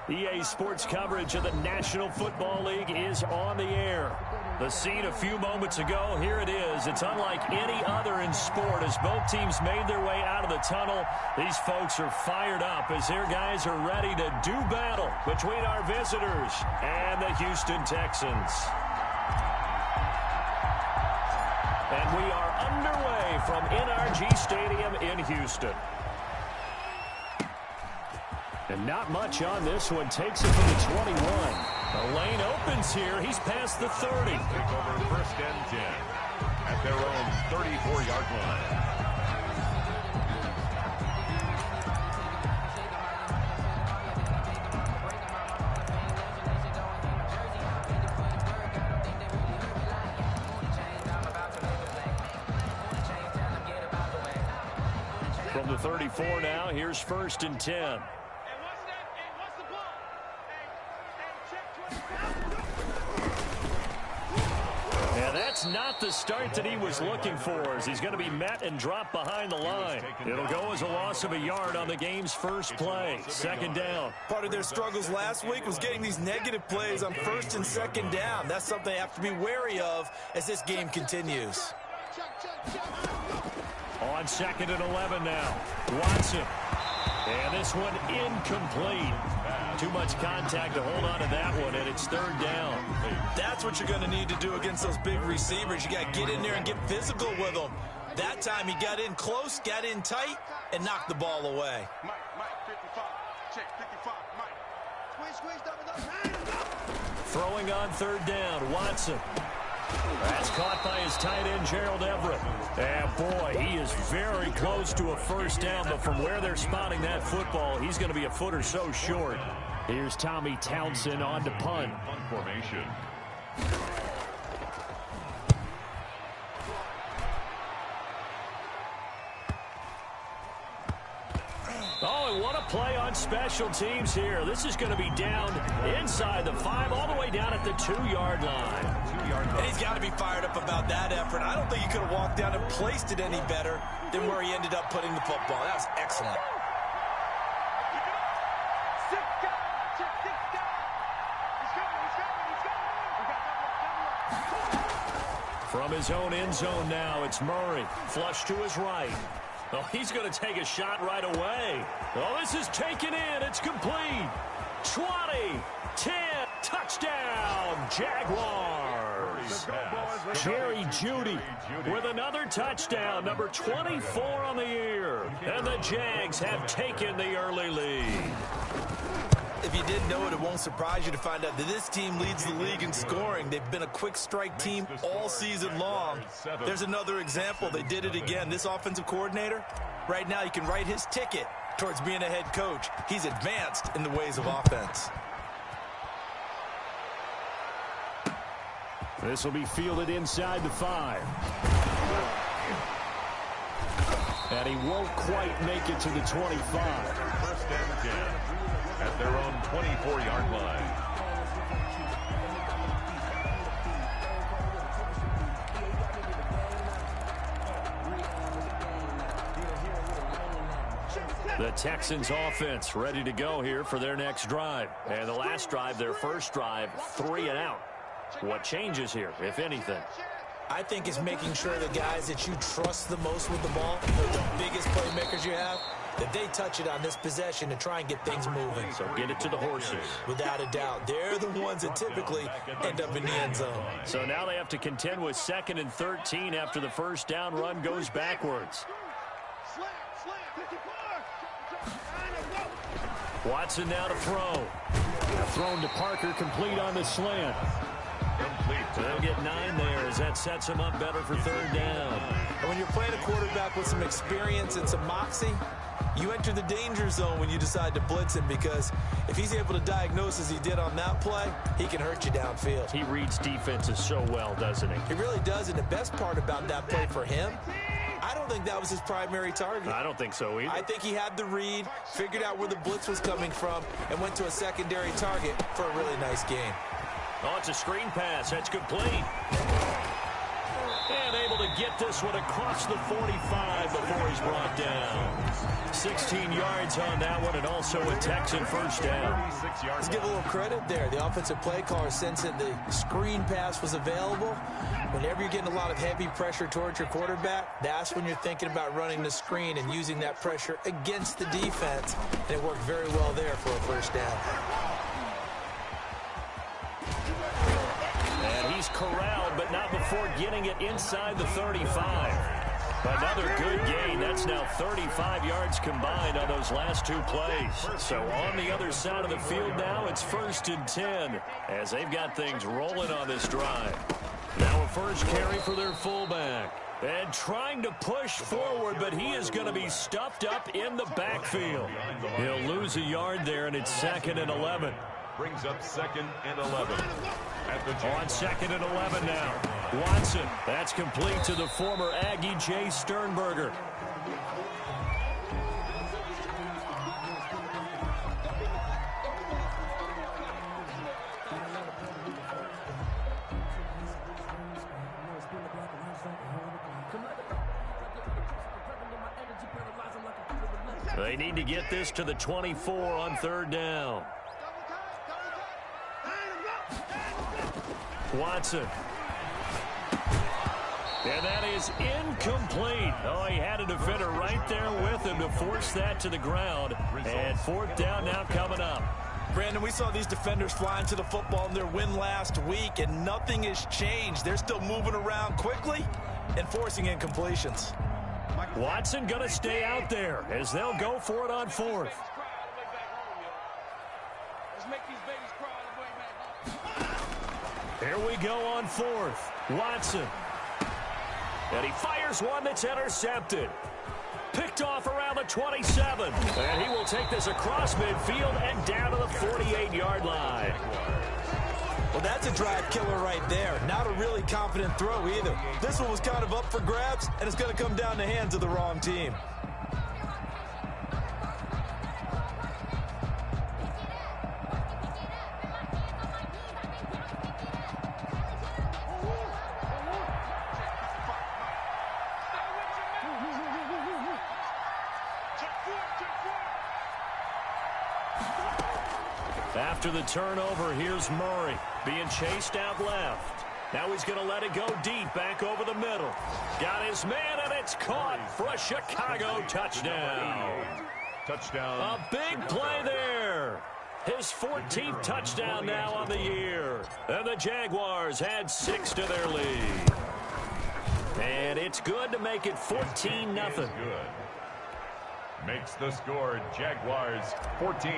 EA Sports coverage of the National Football League is on the air. The scene a few moments ago, here it is. It's unlike any other in sport as both teams made their way out of the tunnel. These folks are fired up as their guys are ready to do battle between our visitors and the Houston Texans. And we are underway from NRG Stadium in Houston. And not much on this one. Takes it from the 21. The lane opens here. He's past the 30. Take over first and 10 at their own 34-yard line. From the 34 now, here's first and 10. And that's not the start that he was looking for, as he's going to be met and dropped behind the line. It'll go as a loss of a yard on the game's first play. Second down. Part of their struggles last week was getting these negative plays on first and second down. That's something they have to be wary of as this game continues. On second and 11 now. Watson. And this one incomplete. Too much contact to hold on to that one, and it's third down. That's what you're going to need to do against those big receivers. You got to get in there and get physical with them. That time he got in close, got in tight, and knocked the ball away. Mike, 55. Check, 55, Mike. Throwing on third down, Watson. That's caught by his tight end, Gerald Everett. And boy, he is very close to a first down, but from where they're spotting that football, he's going to be a foot or so short. Here's Tommy Townsend on to punt. Punt formation. Oh, and what a play on special teams here. This is going to be down inside the 5, all the way down at the 2-yard line. And he's got to be fired up about that effort. I don't think he could have walked down and placed it any better than where he ended up putting the football. That was excellent. From his own end zone now, it's Murray. Flush to his right. Oh, he's going to take a shot right away. Oh, this is taken in. It's complete. 20, 10, touchdown, Jaguars. Jerry Jeudy with another touchdown, number 24 on the year. And the Jags have taken the early lead. If you didn't know it, it won't surprise you to find out that this team leads the league in scoring. They've been a quick strike team all season long. There's another example. They did it again. This offensive coordinator, right now, you can write his ticket towards being a head coach. He's advanced in the ways of offense. This will be fielded inside the 5. And he won't quite make it to the 25. First and 10 at their own 24-yard line. The Texans offense ready to go here for their next drive. And the last drive, their first drive, 3 and out. What changes here, if anything? I think it's making sure the guys that you trust the most with the ball, the biggest playmakers you have, that they touch it on this possession to try and get things moving. So get it to the horses. Without a doubt. They're the ones that typically end up in the end zone. So now they have to contend with 2nd and 13 after the first down run goes backwards. Watson now to throw. Thrown to Parker, complete on the slant. Complete. They'll get 9 there as that sets him up better for third down. And when you're playing a quarterback with some experience and some moxie, you enter the danger zone when you decide to blitz him, because if he's able to diagnose as he did on that play, he can hurt you downfield. He reads defenses so well, doesn't he? He really does, and the best part about that play for him, I don't think that was his primary target. I don't think so either. I think he had the read, figured out where the blitz was coming from, and went to a secondary target for a really nice gain. Oh, it's a screen pass. That's complete. And able to get this one across the 45 before he's brought down. 16 yards on that one, and also a Texan first down. Let's give a little credit there. The offensive play caller sensed that the screen pass was available. Whenever you're getting a lot of heavy pressure towards your quarterback, that's when you're thinking about running the screen and using that pressure against the defense. And it worked very well there for a first down. And he's corralled, but not before getting it inside the 35. Another good gain. That's now 35 yards combined on those last two plays. So on the other side of the field now, it's 1st and 10 as they've got things rolling on this drive. Now a first carry for their fullback. And trying to push forward, but he is going to be stuffed up in the backfield. He'll lose a yard there, and it's 2nd and 11. Brings up 2nd and 11. On 2nd and 11 now. Watson. That's complete to the former Aggie Jay Sternberger. They need to get this to the 24 on 3rd down. Watson. And that is incomplete. Oh, he had a defender right there with him to force that to the ground. And 4th down now coming up. Brandon, we saw these defenders flying to the football in their win last week, and nothing has changed. They're still moving around quickly and forcing incompletions. Watson going to stay out there as they'll go for it on 4th. Here we go on 4th. Watson. And he fires one that's intercepted. Picked off around the 27. And he will take this across midfield and down to the 48-yard line. Well, that's a drive killer right there. Not a really confident throw either. This one was kind of up for grabs, and it's going to come down the hands of the wrong team. After the turnover, here's Murray being chased out left. Now he's going to let it go deep back over the middle. Got his man, and it's caught for a Chicago touchdown. Touchdown. A big play there. His 14th touchdown now on the year. And the Jaguars add 6 to their lead. And it's good to make it 14-0. Good. Makes the score Jaguars 14.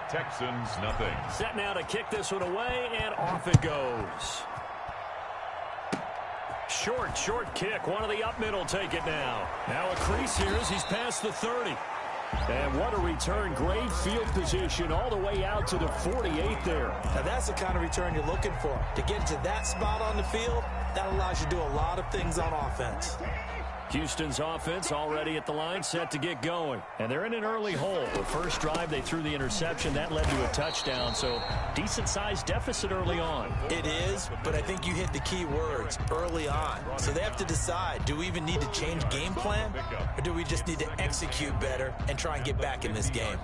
Texans nothing. Set now to kick this one away, and off it goes. Short kick. One of the up middle take it now. Now a crease here as he's past the 30. And what a return. Great field position all the way out to the 48 there. Now that's the kind of return you're looking for. To get to that spot on the field, that allows you to do a lot of things on offense. Houston's offense already at the line, set to get going. And they're in an early hole. The first drive, they threw the interception. That led to a touchdown, so decent-sized deficit early on. It is, but I think you hit the key words, early on. So they have to decide, do we even need to change game plan, or do we just need to execute better and try and get back in this game?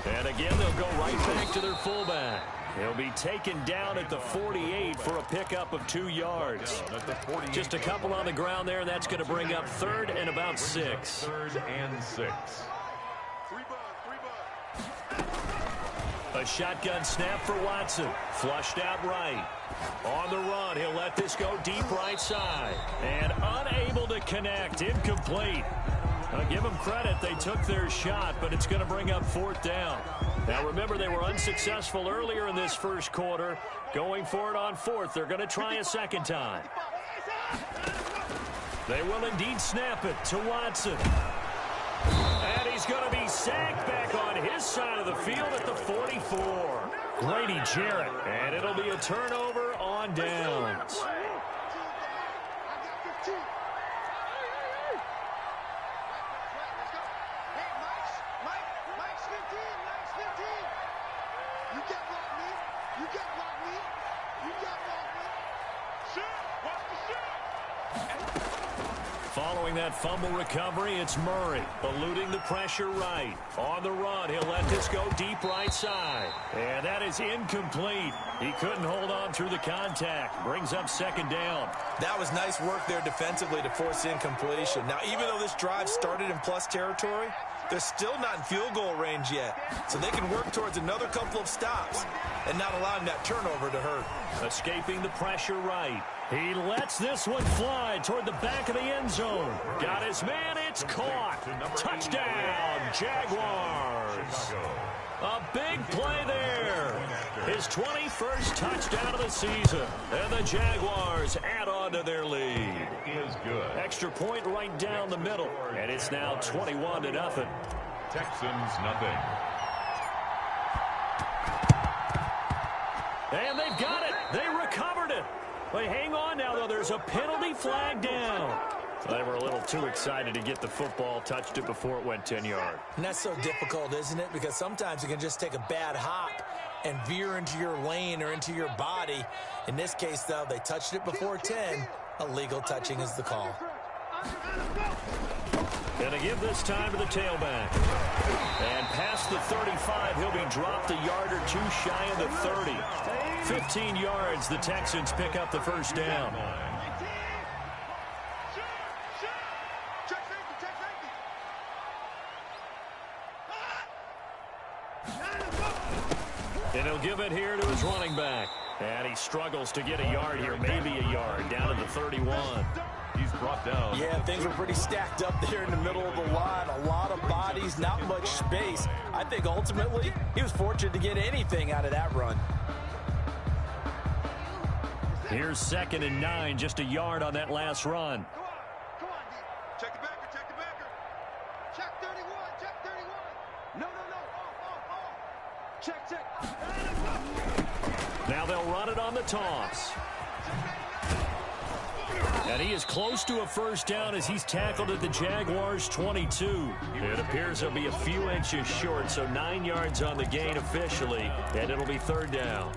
And again, they'll go right back to their fullback. He'll be taken down at the 48 for a pickup of 2 yards. Just a couple on the ground there. That's going to bring up 3rd and about 6. 3rd and 6. A shotgun snap for Watson. Flushed out right. On the run, he'll let this go deep right side. And unable to connect. Incomplete. I'll give them credit. They took their shot, but it's going to bring up 4th down. Now, remember, they were unsuccessful earlier in this first quarter. Going for it on 4th. They're going to try a second time. They will indeed snap it to Watson. And he's going to be sacked back on his side of the field at the 44. Grady Jarrett. And it'll be a turnover on downs. can't block me. You can't block me. You can't block me. Shoot. Watch the shoot. Following that fumble recovery, it's Murray eluding the pressure right. On the run, he'll let this go deep right side. And that is incomplete. He couldn't hold on through the contact. Brings up second down. That was nice work there defensively to force incompletion. Now, even though this drive started in plus territory, they're still not in field goal range yet. So they can work towards another couple of stops and not allowing that turnover to hurt. Escaping the pressure right. He lets this one fly toward the back of the end zone. Got his man. It's caught. Touchdown, Jaguars. A big play there. His 21st touchdown of the season. And the Jaguars add on to their lead. Is good. Extra point right down the middle. And it's now 21-0. Texans nothing. And they've got it. They recovered it. But hang on now, though. There's a penalty flag down. They were a little too excited to get the football, touched it before it went 10 yards. And that's so difficult, isn't it? Because sometimes you can just take a bad hop and veer into your lane or into your body. In this case, though, they touched it before 10. Illegal touching is the call. Going to give this time to the tailback. And past the 35, he'll be dropped a yard or two shy of the 30. 15 yards, the Texans pick up the first down. And he'll give it here to his running back. And he struggles to get a yard here, maybe a yard, down to the 31. He's brought down. Yeah, things were pretty stacked up there in the middle of the line. A lot of bodies, not much space. I think ultimately he was fortunate to get anything out of that run. Here's 2nd and 9, just a yard on that last run. Come on, D. Check the backer, check the backer. Check 31, check 31. No. Check. Now they'll run it on the toss. And he is close to a first down as he's tackled at the Jaguars' 22. It appears he'll be a few inches short, so 9 yards on the gain officially, and it'll be 3rd down.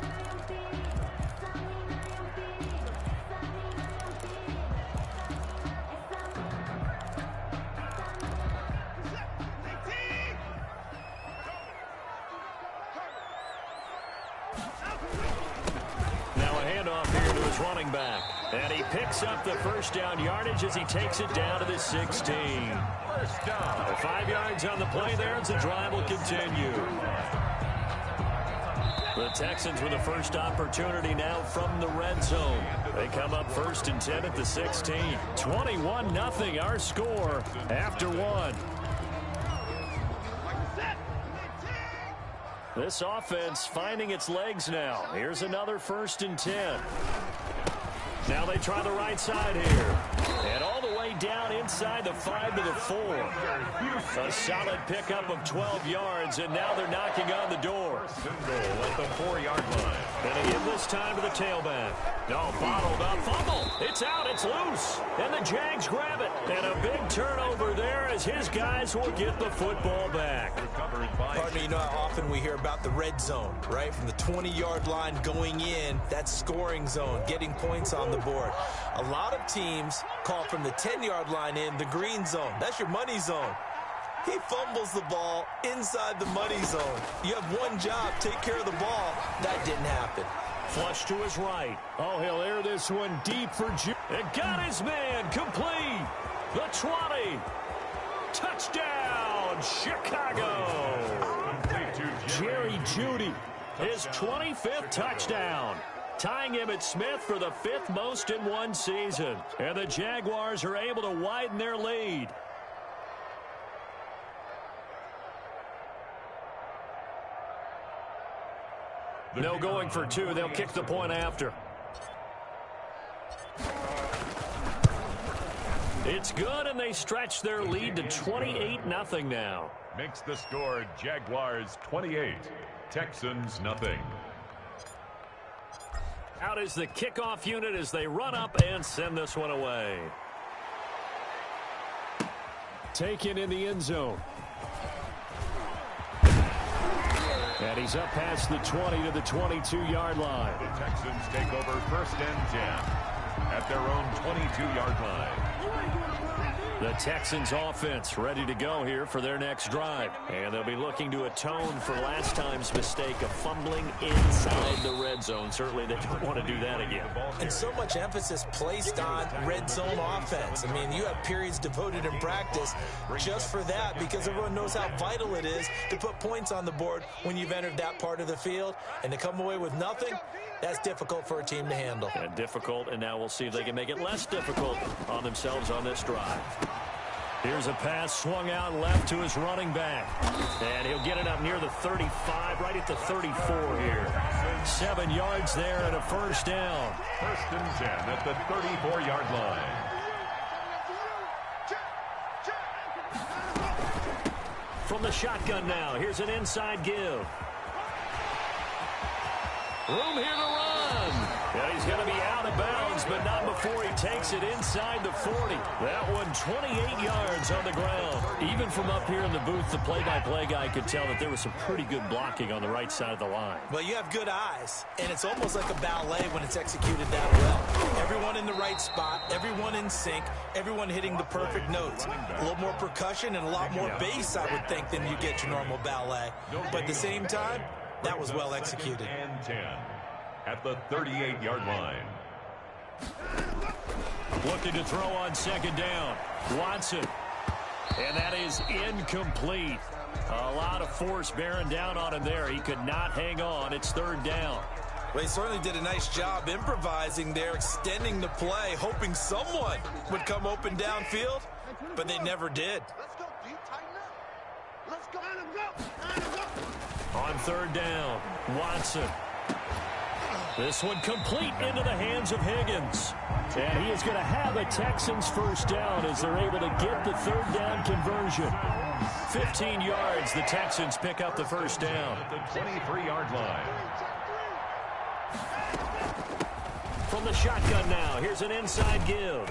Running back, and he picks up the first down yardage as he takes it down to the 16. First down. 5 yards on the play there as the drive will continue. The Texans with the first opportunity now from the red zone. They come up 1st and 10 at the 16. 21-0 our score after one. This offense finding its legs now. Here's another 1st and 10. Now they try the right side here. And all the way down inside the 5 to the 4. A solid pickup of 12 yards, and now they're knocking on the door. At the 4-yard line. Gonna give this time to the tailback. No, bottled up. Fumble. It's out. It's loose. And the Jags grab it. And a big turnover there as his guys will get the football back. Partner, you know how often we hear about the red zone, right? From the 20-yard line going in, that's scoring zone, getting points on the board. A lot of teams call from the 10-yard line in the green zone. That's your money zone. He fumbles the ball inside the money zone. You have one job, take care of the ball. That didn't happen. Flush to his right. Oh, he'll air this one deep for Judy. And got his man complete. The 20. Touchdown, Chicago. Jerry Jeudy, his 25th touchdown. Tying Emmitt Smith for the 5th most in one season. And the Jaguars are able to widen their lead. No going for 2. They'll kick the point after. It's good, and they stretch their lead to 28-0 now. Makes the score Jaguars 28, Texans nothing. Out is the kickoff unit as they run up and send this one away. Taken in the end zone. And he's up past the 20 to the 22-yard line. The Texans take over 1st and 10 at their own 22-yard line. The Texans offense ready to go here for their next drive. And they'll be looking to atone for last time's mistake of fumbling inside the red zone. Certainly they don't want to do that again. And so much emphasis placed on red zone offense. I mean, you have periods devoted in practice just for that because everyone knows how vital it is to put points on the board when you've entered that part of the field. And to come away with nothing, that's difficult for a team to handle. And difficult, and now we'll see if they can make it less difficult on themselves on this drive. Here's a pass swung out left to his running back. And he'll get it up near the 35, right at the 34 here. 7 yards there and a first down. 1st and 10 at the 34-yard line. From the shotgun now, here's an inside give. Room here to run. And he's going to be out of bounds, but not before he takes it inside the 40. That one 28 yards on the ground. Even from up here in the booth, the play-by-play guy could tell that there was some pretty good blocking on the right side of the line. Well, you have good eyes, and it's almost like a ballet when it's executed that well. Everyone in the right spot, everyone in sync, everyone hitting the perfect notes. A little more percussion and a lot more bass, I would think, than you get your normal ballet. But at the same time, that was well executed. And 10 at the 38-yard line. Looking to throw on 2nd down. Watson. And that is incomplete. A lot of force bearing down on him there. He could not hang on. It's 3rd down. Well, he certainly did a nice job improvising there, extending the play, hoping someone would come open downfield, but they never did. Let's go, D. Tighten up. Let's go. Let him go. On 3rd down, Watson. This one complete into the hands of Higgins. And he is going to have a Texans first down as they're able to get the 3rd down conversion. 15 yards, the Texans pick up the first down. At the 23-yard line. From the shotgun now, here's an inside give.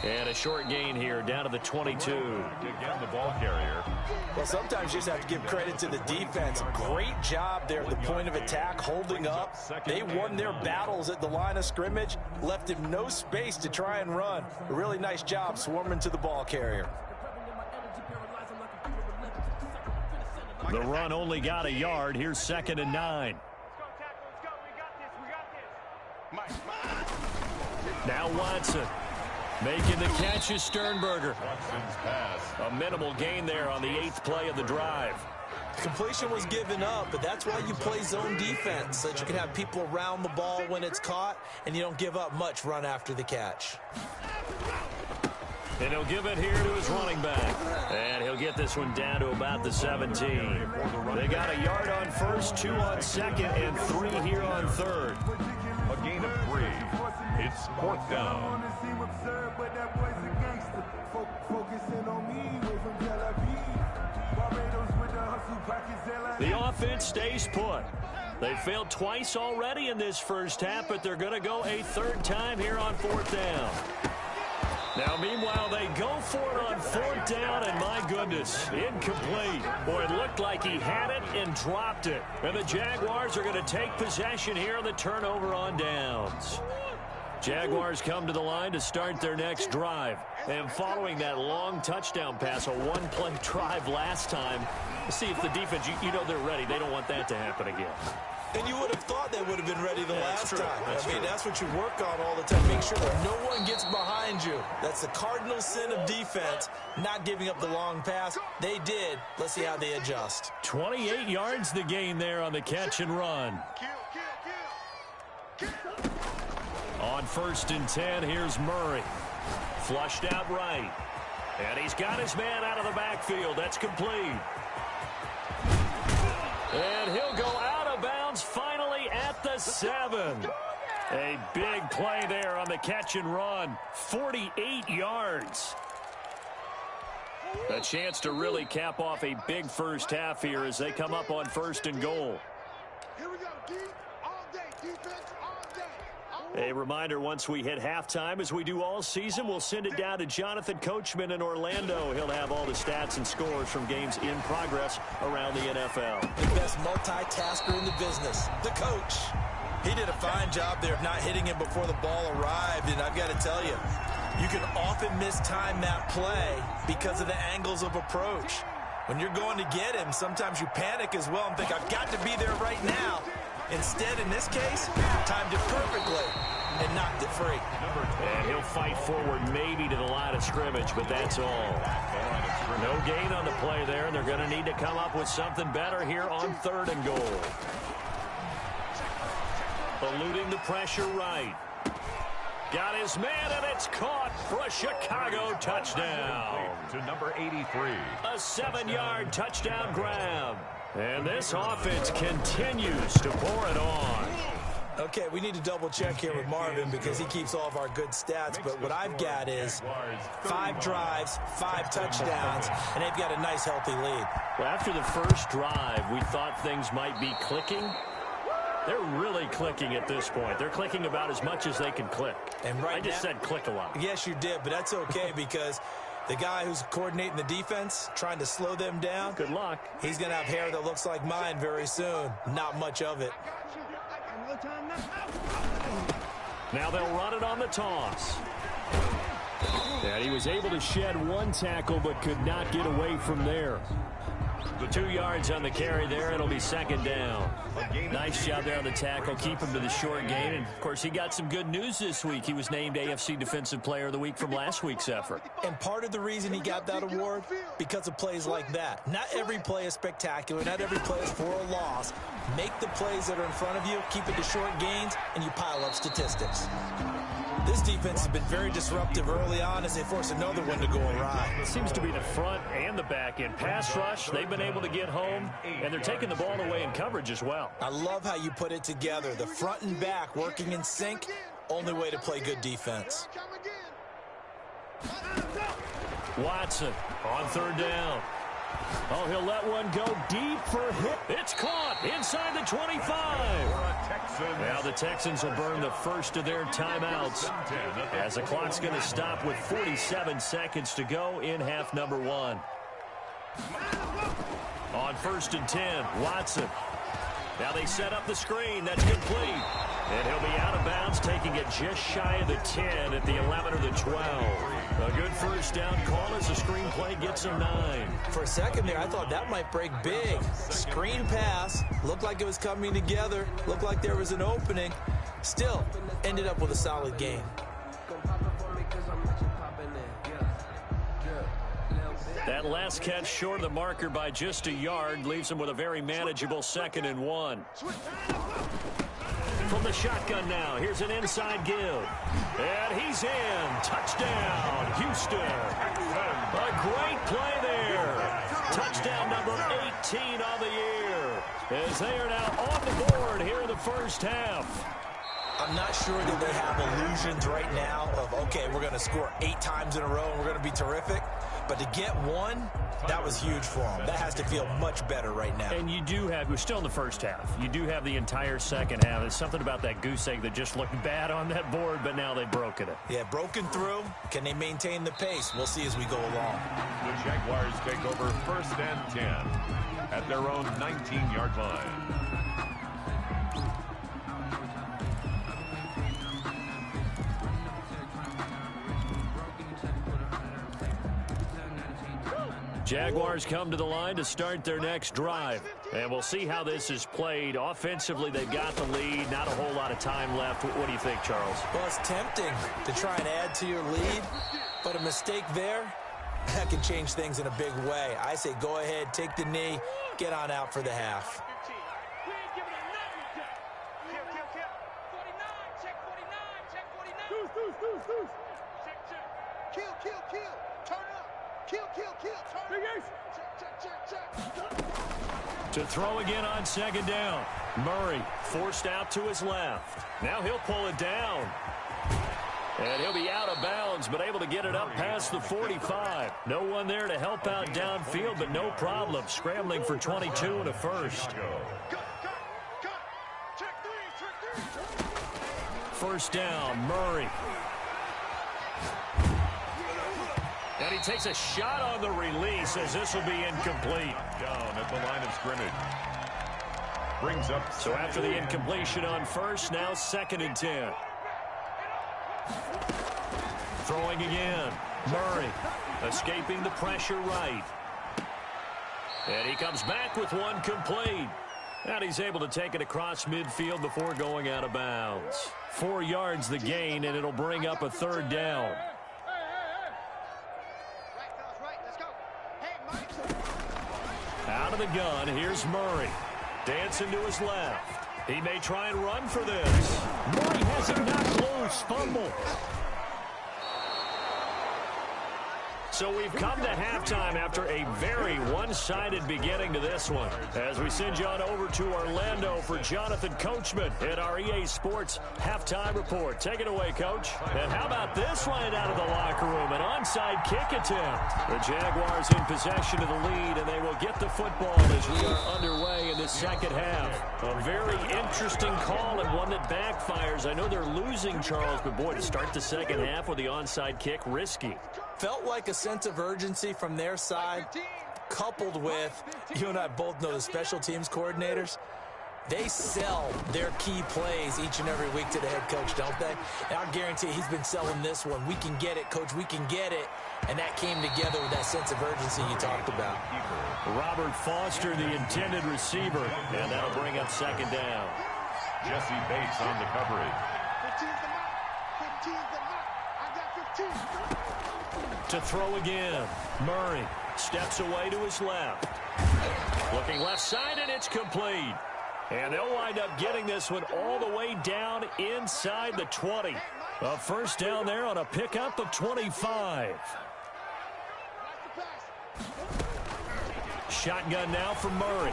And a short gain here down to the 22. Again, the ball carrier. Well, sometimes you just have to give credit to the defense. Great job there at the point of attack, holding up. They won their battles at the line of scrimmage, left him no space to try and run. A really nice job swarming to the ball carrier. The run only got a yard. Here's 2nd and 9. Now Watson. Making the catch is Sternberger. Watson's pass. A minimal gain there on the 8th play of the drive. Completion was given up, but that's why you play zone defense, so that you can have people around the ball when it's caught, and you don't give up much run after the catch. And he'll give it here to his running back. And he'll get this one down to about the 17. They got a yard on 1st, 2 on 2nd, and 3 here on 3rd. A gain of 3. It's 4th down. The offense stays put. They failed twice already in this first half, but they're going to go a 3rd time here on 4th down. Now, meanwhile, they go for it on 4th down, and my goodness, incomplete. Boy, it looked like he had it and dropped it. And the Jaguars are going to take possession here on the turnover on downs. Jaguars come to the line to start their next drive. And following that long touchdown pass, a one-play drive last time, see if the defense, you know they're ready. They don't want that to happen again. And you would have thought they would have been ready the last time. That's what you work on all the time. Make sure that no one gets behind you. That's the cardinal sin of defense, not giving up the long pass. They did. Let's see how they adjust. 28 yards the gain there on the catch and run. On 1st and 10, here's Murray. Flushed out right. And he's got his man out of the backfield. That's complete. And he'll go out of bounds finally at the 7. A big play there on the catch and run. 48 yards. A chance to really cap off a big first half here as they come up on 1st and goal. Here we go, D. All day, defense, all day. All A reminder, once we hit halftime, as we do all season, we'll send it down to Jonathan Coachman in Orlando. He'll have all the stats and scores from games in progress around the NFL. The best multitasker in the business, the coach. He did a fine job there of not hitting him before the ball arrived, and I've got to tell you, you can often mistime that play because of the angles of approach. When you're going to get him, sometimes you panic as well and think, I've got to be there right now. Instead, in this case, timed it perfectly and knocked it free. And he'll fight forward maybe to the line of scrimmage, but that's all. No gain on the play there, and they're going to need to come up with something better here on 3rd and goal. Eluding the pressure right. Got his man, and it's caught for a Chicago touchdown. To number 83. A 7-yard touchdown grab. And this offense continues to pour it on. Okay, we need to double check here with Marvin because he keeps all of our good stats. But what I've got is 5 drives, 5 touchdowns, and they've got a nice, healthy lead. Well, after the first drive, we thought things might be clicking. They're really clicking at this point. They're clicking about as much as they can click. And right I just said click a lot. Yes, you did, but that's okay because the guy who's coordinating the defense, trying to slow them down. Good luck. He's going to have hair that looks like mine very soon. Not much of it. Now they'll run it on the toss. And he was able to shed 1 tackle but could not get away from there. The 2 yards on the carry there. It'll be 2nd down. Nice job there on the tackle. Keep him to the short gain. And, of course, he got some good news this week. He was named AFC Defensive Player of the Week from last week's effort. And part of the reason he got that award, because of plays like that. Not every play is spectacular. Not every play is for a loss. Make the plays that are in front of you, keep it to short gains, and you pile up statistics. This defense has been very disruptive early on as they force another one to go awry. It seems to be the front and the back end. Pass rush, they've been able to get home, and they're taking the ball away in coverage as well. I love how you put it together. The front and back working in sync, only way to play good defense. Watson on 3rd down. Oh, he'll let one go deep for a hit. It's caught inside the 25. Now the Texans will burn the first of their timeouts as the clock's going to stop with 47 seconds to go in half number 1. On 1st and 10, Watson. Now they set up the screen. That's complete. And he'll be out of bounds, taking it just shy of the 10 at the 11 or the 12. A good first down call as the screen play gets him 9. For a second there, I thought that might break big. Screen pass. Looked like it was coming together. Looked like there was an opening. Still, ended up with a solid game. That last catch short of the marker by just a yard leaves him with a very manageable 2nd and 1. From the shotgun now, here's an inside give. And he's in. Touchdown, Houston. A great play there. Touchdown number 18 on the year, as they are now on the board here in the first half. I'm not sure that they have illusions right now of, okay, we're going to score 8 times in a row and we're going to be terrific. But to get 1, that was huge for them. That has to feel much better right now. And you do have, we're still in the first half. You do have the entire second half. There's something about that goose egg that just looked bad on that board, but now they've broken it. Yeah, broken through. Can they maintain the pace? We'll see as we go along. The Jaguars take over 1st and 10 at their own 19-yard line. Jaguars come to the line to start their next drive. And we'll see how this is played. Offensively, they've got the lead. Not a whole lot of time left. What do you think, Charles? Well, it's tempting to try and add to your lead, but a mistake there, that can change things in a big way. I say go ahead, take the knee, get on out for the half. To throw again on 2nd down. Murray forced out to his left. Now he'll pull it down. And he'll be out of bounds, but able to get it up past the 45. No one there to help out downfield, but no problem. Scrambling for 22 and a first. first down. Murray. And he takes a shot on the release as this will be incomplete. Down at the line of scrimmage. Brings up. So after the incompletion on first, now 2nd and 10. Throwing again. Murray escaping the pressure right. And he comes back with one complete. And he's able to take it across midfield before going out of bounds. 4 yards the gain, and it'll bring up a 3rd down. Out of the gun, here's Murray. Dancing to his left. He may try and run for this. Murray has him knocked loose. Fumble. So we've come to halftime after a very one-sided beginning to this one. As we send you on over to Orlando for Jonathan Coachman at our EA Sports Halftime Report. Take it away, Coach. And how about this right out of the locker room? An onside kick attempt. The Jaguars in possession of the lead, and they will get the football as we are underway in this second half. A very interesting call and one that backfires. I know they're losing, Charles, but boy, to start the second half with the onside kick, risky. Felt like a sense of urgency from their side, coupled with, you and I both know the special teams coordinators, they sell their key plays each and every week to the head coach, don't they? And I guarantee he's been selling this one. We can get it, Coach, we can get it. And that came together with that sense of urgency you talked about. Robert Foster, the intended receiver, and that'll bring up 2nd down. Jesse Bates on the coverage. 15's the mark. 15's the mark. I got 15. To throw again. Murray steps away to his left. Looking left side, and it's complete. And they'll wind up getting this one all the way down inside the 20. A 1st down there on a pickup of 25. Shotgun now for Murray.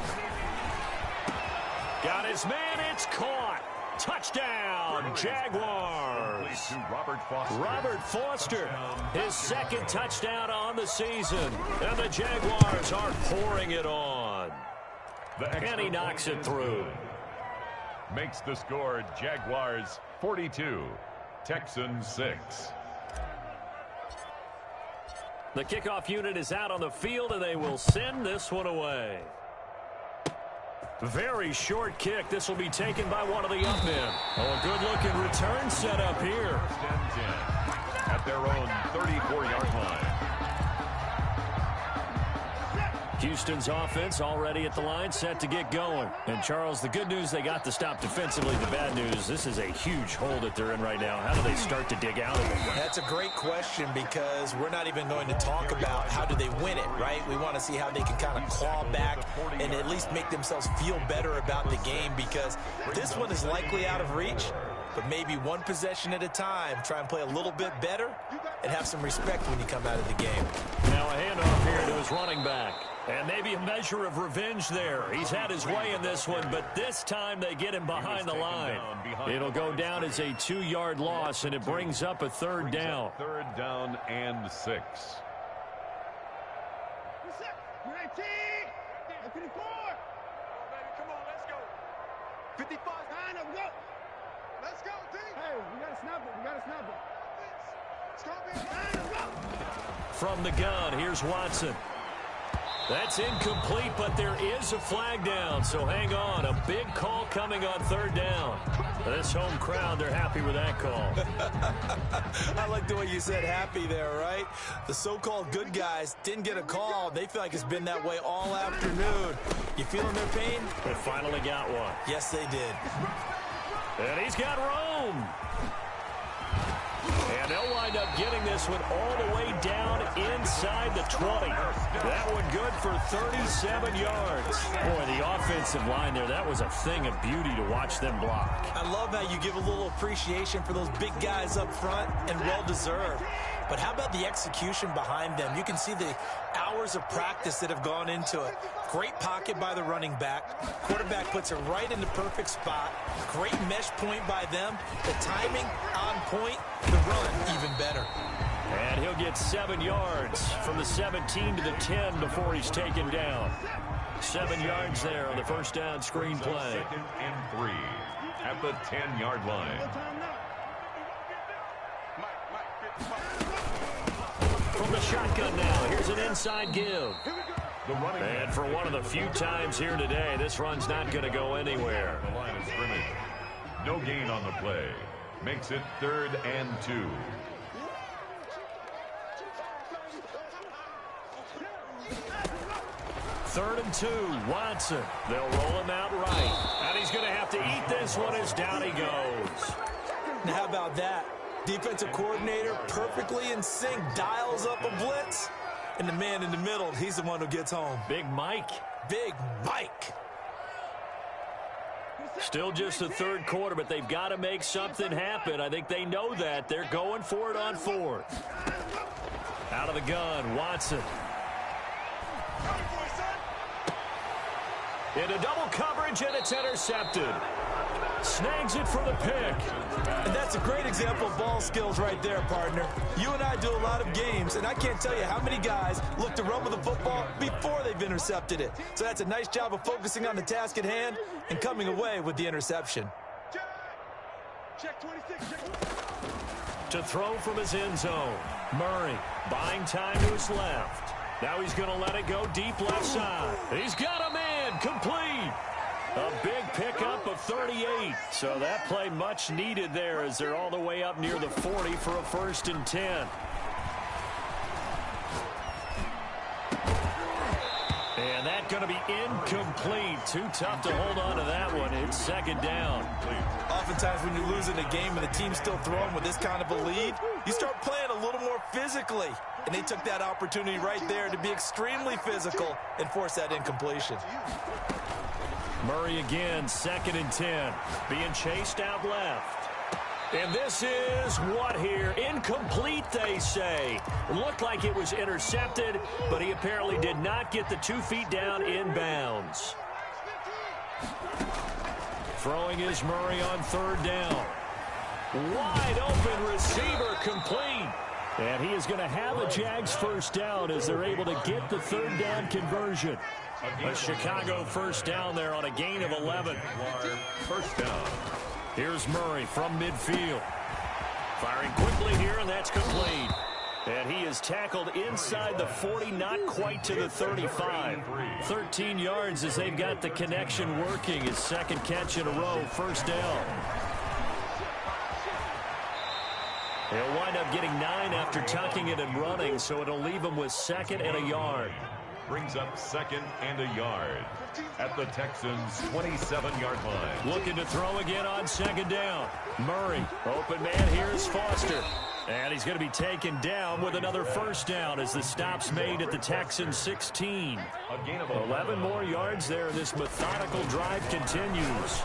Got his man, it's caught. Touchdown, Jaguars. Robert Foster, his 2nd touchdown on the season. And the Jaguars are pouring it on. And he knocks it through. Makes the score Jaguars 42, Texans 6. The kickoff unit is out on the field, and they will send this one away. Very short kick. This will be taken by one of the up men. Oh, a good-looking return set up here. 1st and 10 at their own 34-yard line. Houston's offense already at the line, set to get going. And, Charles, the good news, they got the stop defensively. The bad news, this is a huge hole that they're in right now. How do they start to dig out of it? That's a great question because we're not even going to talk about how do they win it, right? We want to see how they can kind of claw back and at least make themselves feel better about the game because this one is likely out of reach. But maybe one possession at a time, try and play a little bit better and have some respect when you come out of the game. Now a handoff here to his running back. And maybe a measure of revenge there. He's had his way in this one, but this time they get him behind the line. It'll go down as a 2-yard loss, and it brings up a 3rd down. 3rd down and 6. 19. 54. Come on, let's go. 55. Line up, go. Let's go, team. Hey, we got to snap it. We got to snap it. It's going to be a line up, go. From the gun, here's Watson. That's incomplete, but there is a flag down, so hang on. A big call coming on 3rd down. This home crowd, they're happy with that call. I like the way you said happy there, right? The so-called good guys didn't get a call. They feel like it's been that way all afternoon. You feeling their pain? They finally got one. Yes, they did. And he's got Rome. And they'll wind up getting this one all the way down inside the 20. That one good for 37 yards. Boy, the offensive line there, that was a thing of beauty to watch them block. I love how you give a little appreciation for those big guys up front, and well-deserved. But how about the execution behind them? You can see the hours of practice that have gone into it. Great pocket by the running back. Quarterback puts it right in the perfect spot. Great mesh point by them. The timing on point. The run even better. And he'll get 7 yards from the 17 to the 10 before he's taken down. 7 yards there on the 1st down screen play. 2nd and 3 at the 10-yard line. From the shotgun now, here's an inside give. And for one of the few times here today, this run's not going to go anywhere. The line of scrimmage. No gain on the play. Makes it 3rd and 2. Third and 2, Watson. They'll roll him out right. And he's going to have to eat this one as down he goes. Now, how about that? Defensive coordinator perfectly in sync, dials up a blitz. And the man in the middle, he's the one who gets home. Big Mike. Big Mike. Still just the third quarter, but they've got to make something happen. I think they know that. They're going for it on 4th. Out of the gun, Watson. Into double coverage, and it's intercepted. Snags it for the pick. And that's a great example of ball skills right there, partner. You and I do a lot of games, and I can't tell you how many guys look to run with the football before they've intercepted it. So that's a nice job of focusing on the task at hand and coming away with the interception. Check 26. To throw from his end zone. Murray buying time to his left. Now he's going to let it go deep left side. He's got a man complete. A big pickup of 38. So that play much needed there as they're all the way up near the 40 for a 1st and 10. And that's going to be incomplete. Too tough to hold on to that one. It's 2nd down. Oftentimes when you're losing a game and the team's still throwing with this kind of a lead, you start playing a little more physically. And they took that opportunity right there to be extremely physical and force that incompletion. Murray again, 2nd and 10. Being chased out left. And this is what here? Incomplete, they say. It looked like it was intercepted, but he apparently did not get the 2 feet down inbounds. Throwing is Murray on 3rd down. Wide open receiver complete. And he is going to have a Jags 1st down as they're able to get the 3rd down conversion. A Chicago 1st down there on a gain of 11. 1st down. Here's Murray from midfield. Firing quickly here, and that's complete. And he is tackled inside the 40, not quite to the 35. 13 yards as they've got the connection working. His 2nd catch in a row, 1st down. He'll wind up getting 9 after tucking it and running, so it'll leave him with 2nd and a yard. Brings up 2nd and a yard at the Texans' 27-yard line. Looking to throw again on 2nd down. Murray, open man, here's Foster. And he's going to be taken down with another 1st down as the stop's made at the Texans' 16. A gain of 11 more yards there. This methodical drive continues.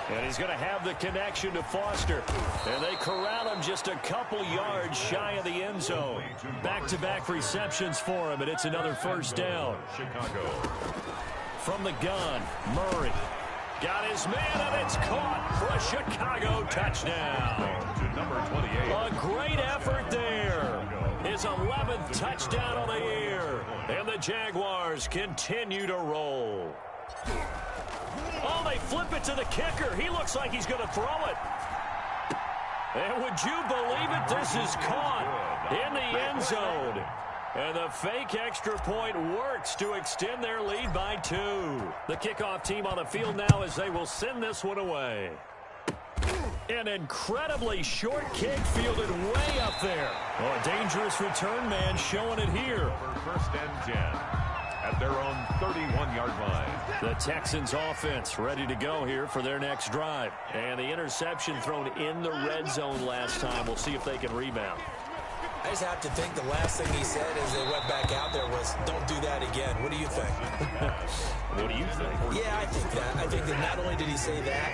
And he's going to have the connection to Foster. And they corral him just a couple yards shy of the end zone. Back-to-back receptions for him, and it's another 1st down. Chicago. From the gun, Murray. Got his man, and it's caught for a Chicago touchdown. To number 28. A great effort there. His 11th touchdown on the year. And the Jaguars continue to roll. Oh, they flip it to the kicker. He looks like he's going to throw it. And would you believe it? This is caught in the end zone. And the fake extra point works to extend their lead by 2. The kickoff team on the field now as they will send this one away. An incredibly short kick fielded way up there. Oh, a dangerous return man showing it here. 1st and 10 at their own 31-yard line. The Texans offense ready to go here for their next drive. And the interception thrown in the red zone last time. We'll see if they can rebound. I just have to think the last thing he said as they went back out there was, don't do that again. What do you think? What do you think? Yeah, I think that. I think that not only did he say that,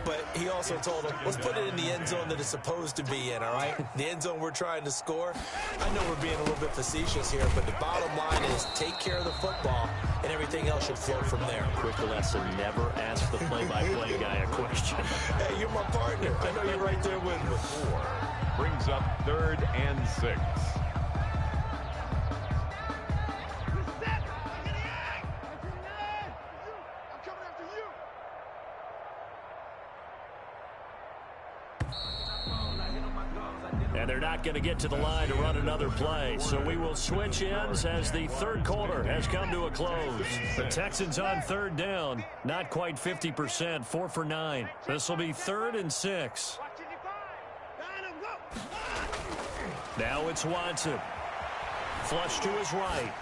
but he also told him, let's put it in the end zone that it's supposed to be in, all right? The end zone we're trying to score. I know we're being a little bit facetious here, but the bottom line is take care of the football, and everything else should flow from there. Quick lesson, never ask the play-by-play guy a question. Hey, you're my partner. I know you're right there with me. 4 brings up 3rd and 6. And they're not going to get to the line to run another play. So we will switch ends as the third quarter has come to a close. The Texans on third down. Not quite 50%, 4 for 9. This will be 3rd and 6. Now it's Watson. Flush to his right.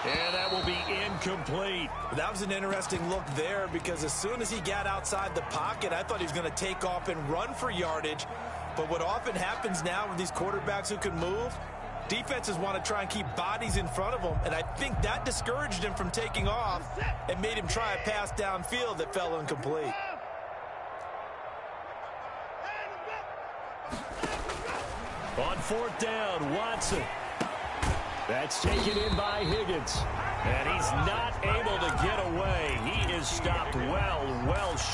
And that will be incomplete. That was an interesting look there because as soon as he got outside the pocket, I thought he was going to take off and run for yardage. But what often happens now with these quarterbacks who can move, defenses want to try and keep bodies in front of them, and I think that discouraged him from taking off and made him try a pass downfield that fell incomplete. On 4th down, Watson. That's taken in by Higgins. And he's not able to get away. He is stopped well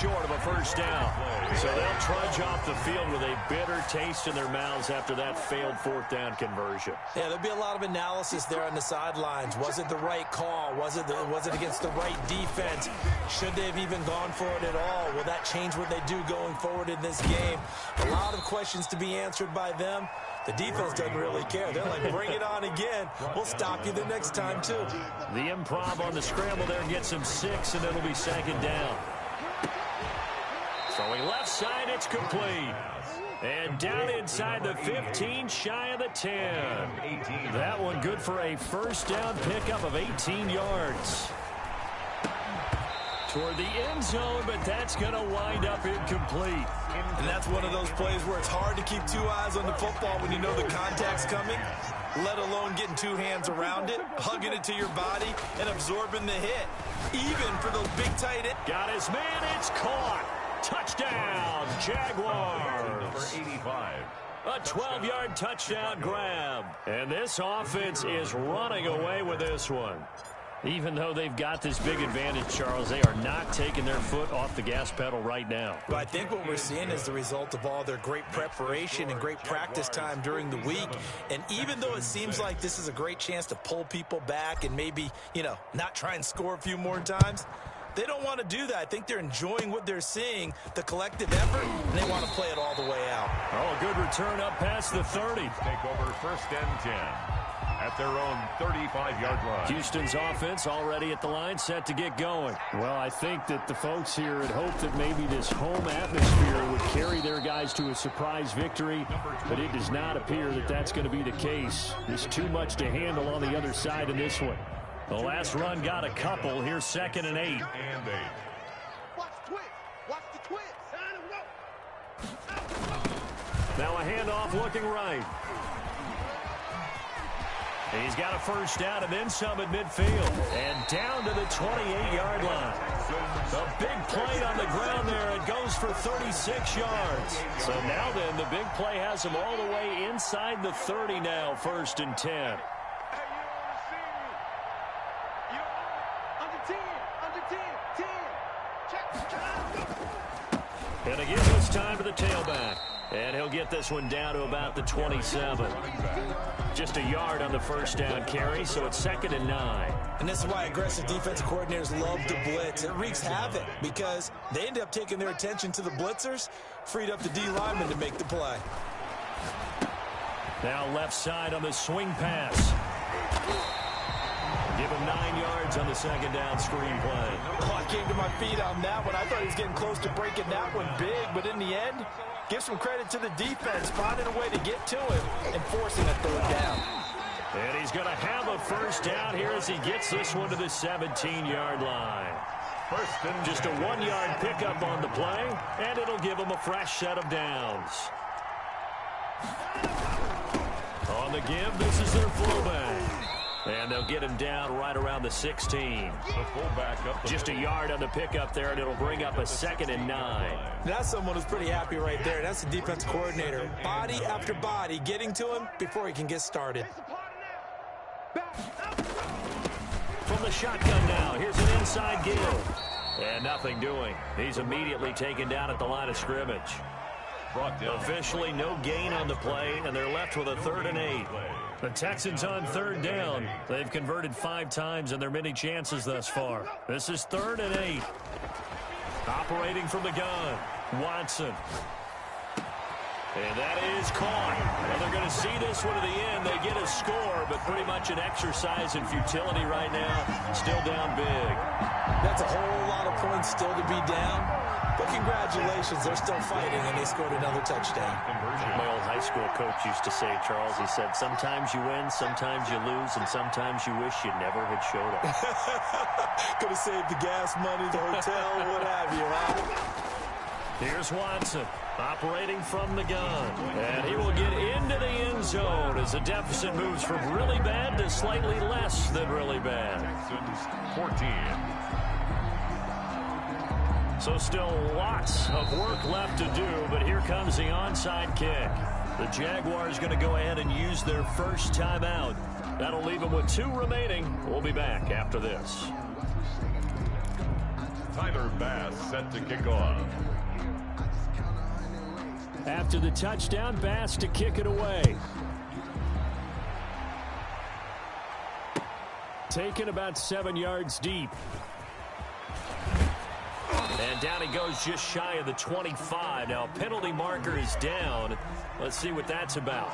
short of a first down. So they'll trudge off the field with a bitter taste in their mouths after that failed 4th down conversion. Yeah, there'll be a lot of analysis there on the sidelines. Was it the right call? Was it against the right defense? Should they have even gone for it at all? Will that change what they do going forward in this game? A lot of questions to be answered by them. The defense doesn't really care. They're like, bring it on again. We'll stop you the next time, too. The improv on the scramble there gets him 6, and it'll be 2nd down. Throwing left side, it's complete. And down inside the 15, shy of the 10. That one good for a first down pickup of 18 yards. Toward the end zone, but that's going to wind up incomplete. And that's one of those plays where it's hard to keep 2 eyes on the football when you know the contact's coming, let alone getting 2 hands around it, hugging it to your body, and absorbing the hit. Even for those big tight ends. Got his man, it's caught. Touchdown, Jaguars. 85. A 12-yard touchdown grab. And this offense is running away with this one. Even though they've got this big advantage, Charles, they are not taking their foot off the gas pedal right now. But I think what we're seeing is the result of all their great preparation and great practice time during the week. And even though it seems like this is a great chance to pull people back and maybe, not try and score a few more times, they don't want to do that. I think they're enjoying what they're seeing, the collective effort, and they want to play it all the way out. Oh, good return up past the 30. Take over 1st and 10. At their own 35-yard line. Houston's offense already at the line, set to get going. Well, I think that the folks here had hoped that maybe this home atmosphere would carry their guys to a surprise victory, but it does not appear that that's going to be the case. There's too much to handle on the other side in this one. The last run got a couple. Here's 2nd and 8. Watch the twist. Watch the twist. Now a handoff looking right. He's got a first down and then some at midfield. And down to the 28-yard line. A big play on the ground there. It goes for 36 yards. So now then, the big play has him all the way inside the 30 now, 1st and 10. And again, this time to the tailback. And he'll get this one down to about the 27. Just a yard on the first down carry, so it's 2nd and 9. And this is why aggressive defensive coordinators love to blitz. It wreaks havoc because they end up taking their attention to the blitzers, freed up the D lineman to make the play. Now left side on the swing pass. Give him 9 yards on the 2nd down screen play. Oh, I came to my feet on that one. I thought he was getting close to breaking that one big, but in the end, give some credit to the defense, finding a way to get to him and forcing a 3rd down. And he's going to have a first down here as he gets this one to the 17-yard line. Just a 1-yard pickup on the play, and it'll give him a fresh set of downs. On the give, this is their fullback. And they'll get him down right around the 16. Just a yard on the pickup there, and it'll bring up a 2nd and 9. That's someone who's pretty happy right there. That's the defense coordinator. Body after body getting to him before he can get started. From the shotgun now, here's an inside give. And nothing doing. He's immediately taken down at the line of scrimmage. Officially no gain on the play, and they're left with a 3rd and 8. The Texans on 3rd down. They've converted 5 times in their many chances thus far. This is 3rd and 8. Operating from the gun, Watson. And that is caught. Well, they're going to see this one to the end. They get a score, but pretty much an exercise in futility right now. Still down big. That's a whole lot of points still to be down. But congratulations, they're still fighting, and they scored another touchdown. My old high school coach used to say, Charles, he said, sometimes you win, sometimes you lose, and sometimes you wish you never had showed up. Could have saved the gas money, the hotel, what have you, huh? Here's Watson operating from the gun. And he will get into the end zone as the deficit moves from really bad to slightly less than really bad. Texans 14. So still lots of work left to do, but here comes the onside kick. The Jaguars going to go ahead and use their first timeout. That'll leave them with 2 remaining. We'll be back after this. Tyler Bass set to kick off. After the touchdown, Bass to kick it away. Taken about 7 yards deep. And down he goes just shy of the 25. Now, penalty marker is down. Let's see what that's about.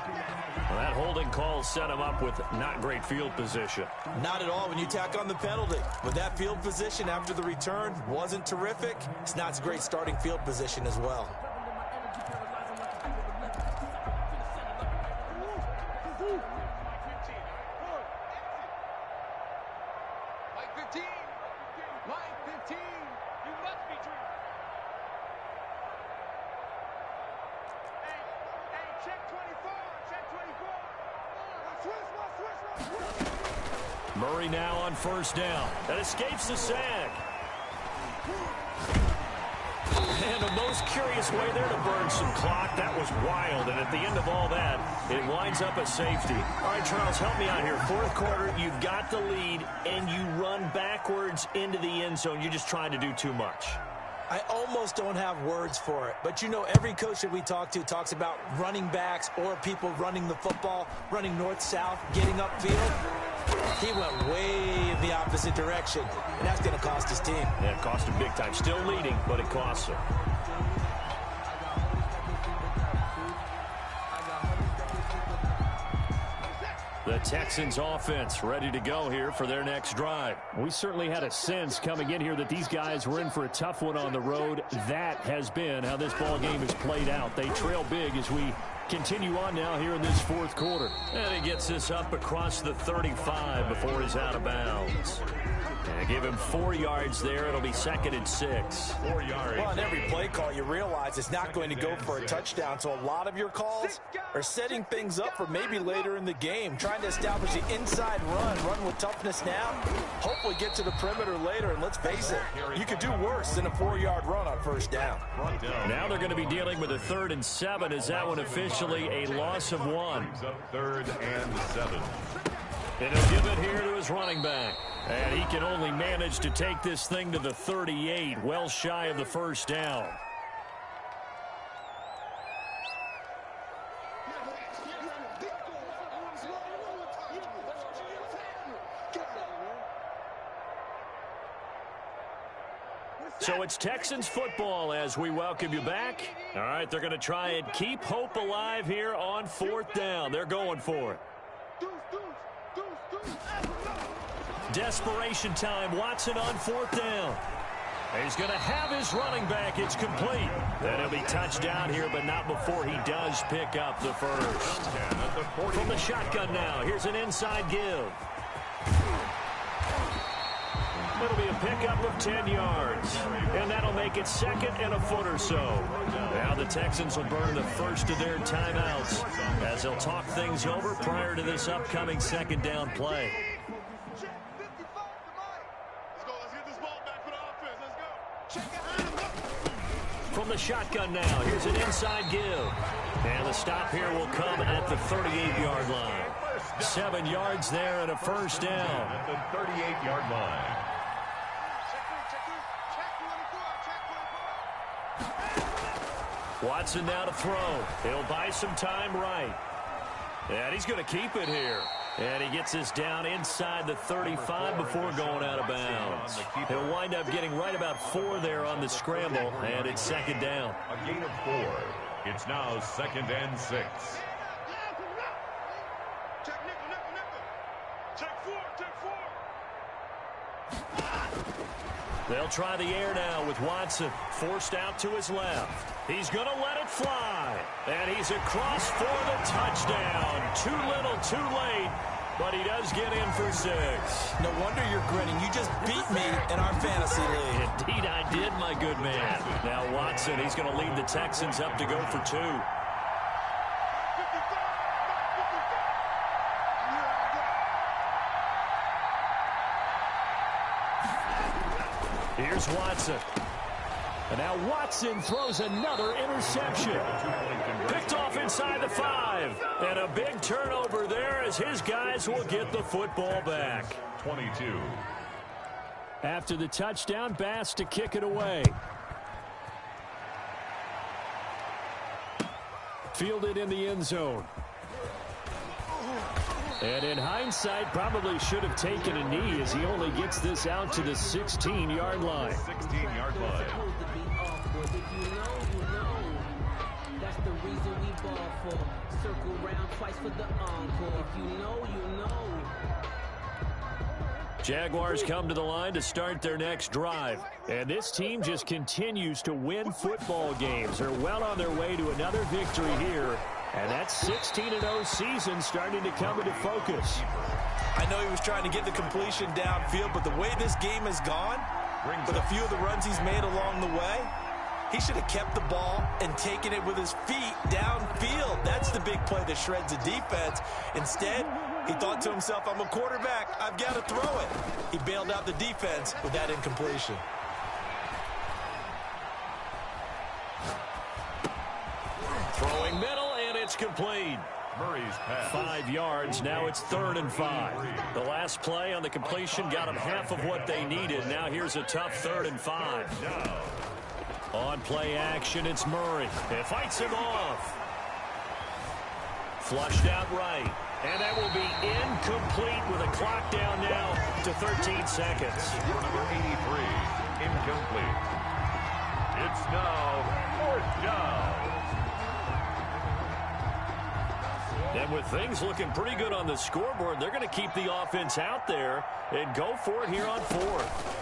Well, that holding call set him up with not great field position. Not at all when you tack on the penalty. But that field position after the return wasn't terrific. It's not a great starting field position as well. Murray now on first down. That escapes the sack. And a most curious way there to burn some clock. That was wild. And at the end of all that, it winds up a safety. All right, Charles, help me out here. Fourth quarter, you've got the lead, and you run backwards into the end zone. You're just trying to do too much. I almost don't have words for it. But, you know, every coach that we talk to talks about running backs or people running the football, running north-south, getting upfield. He went way in the opposite direction, and that's going to cost his team. Yeah, it cost him big time. Still leading, but it costs him. The Texans offense ready to go here for their next drive. We certainly had a sense coming in here that these guys were in for a tough one on the road. That has been how this ball game has played out. They trail big as we continue on now here in this fourth quarter. And he gets this up across the 35 before he's out of bounds. And give him 4 yards there. It'll be 2nd and 6. 4 yards. Well, on every play call, you realize it's not going to go for a touchdown. So a lot of your calls are setting things up for maybe later in the game, trying to establish the inside run with toughness now. Hopefully get to the perimeter later, and let's face it, you could do worse than a 4-yard run on first down. Now they're going to be dealing with a 3rd and 7. Is that one officially a loss of 1? 3rd and 7. And he'll give it here to his running back. And he can only manage to take this thing to the 38, well shy of the first down. So it's Texans football as we welcome you back. All right, they're going to try and keep hope alive here on 4th down. They're going for it. Desperation time. Watson on 4th down. He's going to have his running back. It's complete. Then he'll be touched down here, but not before he does pick up the first. From the shotgun now, here's an inside give. It'll be a pickup of 10 yards. And that'll make it 2nd and a foot or so. Now the Texans will burn the first of their timeouts as they'll talk things over prior to this upcoming 2nd down play. From the shotgun now, here's an inside give. And the stop here will come at the 38-yard line. 7 yards there and a first down. At the 38-yard line. Watson now to throw. He'll buy some time right. And he's going to keep it here. And he gets this down inside the 35 before going out of bounds. He'll wind up getting right about 4 there on the scramble, and it's 2nd down. A gain of 4. It's now 2nd and 6. Check nickel, nickel, nickel. Check four, check four. They'll try the air now with Watson forced out to his left. He's going to let it fly. And he's across for the touchdown. Too little, too late. But he does get in for 6. No wonder you're grinning. You just beat me in our fantasy league. Indeed I did, my good man. Now Watson, he's going to lead the Texans up to go for 2. Here's Watson. And now Watson throws another interception. Picked off inside the 5. And a big turnover there as his guys will get the football back. 22. After the touchdown, Bass to kick it away. Fielded in the end zone. And in hindsight, probably should have taken a knee as he only gets this out to the 16-yard line. 16-yard line. If you know, you know. That's the reason we ball for. Circle round twice for the encore. If you know, you know. Jaguars come to the line to start their next drive. And this team just continues to win football games. They're well on their way to another victory here. And that 16-0 season starting to come into focus. I know he was trying to get the completion downfield, but the way this game has gone, with a few of the runs he's made along the way, he should have kept the ball and taken it with his feet downfield. That's the big play that shreds the defense. Instead, he thought to himself, I'm a quarterback. I've got to throw it. He bailed out the defense with that incompletion. Throwing middle, and it's complete. Murray's pass. 5 yards. Now it's 3rd and 5. The last play on the completion got them half of what they needed. Now here's a tough 3rd and 5. On play action, it's Murray. It fights him off. Flushed out right. And that will be incomplete with a clock down now to 13 seconds. Number 83, incomplete. It's now 4th down. And with things looking pretty good on the scoreboard, they're going to keep the offense out there and go for it here on 4th.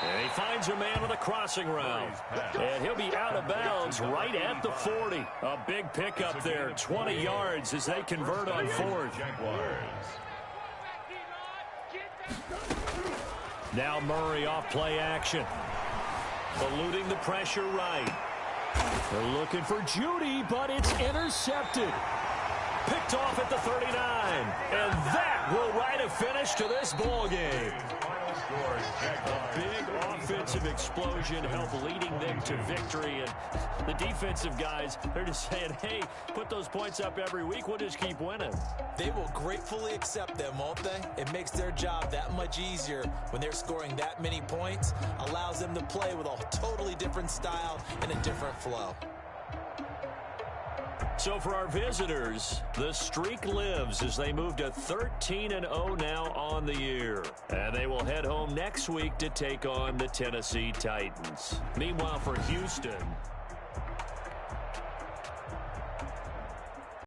And he finds a man with a crossing route. And he'll be out of bounds right at the 40. A big pickup there, 20 yards as they convert on 4th. Now Murray off play action. Eluding the pressure right. They're looking for Judy, but it's intercepted. Picked off at the 39. And that will write a finish to this ball game. A big offensive explosion helped leading them to victory. And the defensive guys, they're just saying, hey, put those points up every week. We'll just keep winning. They will gratefully accept them, won't they? It makes their job that much easier when they're scoring that many points. Allows them to play with a totally different style and a different flow. So for our visitors, the streak lives as they move to 13-0 now on the year. And they will head home next week to take on the Tennessee Titans. Meanwhile for Houston,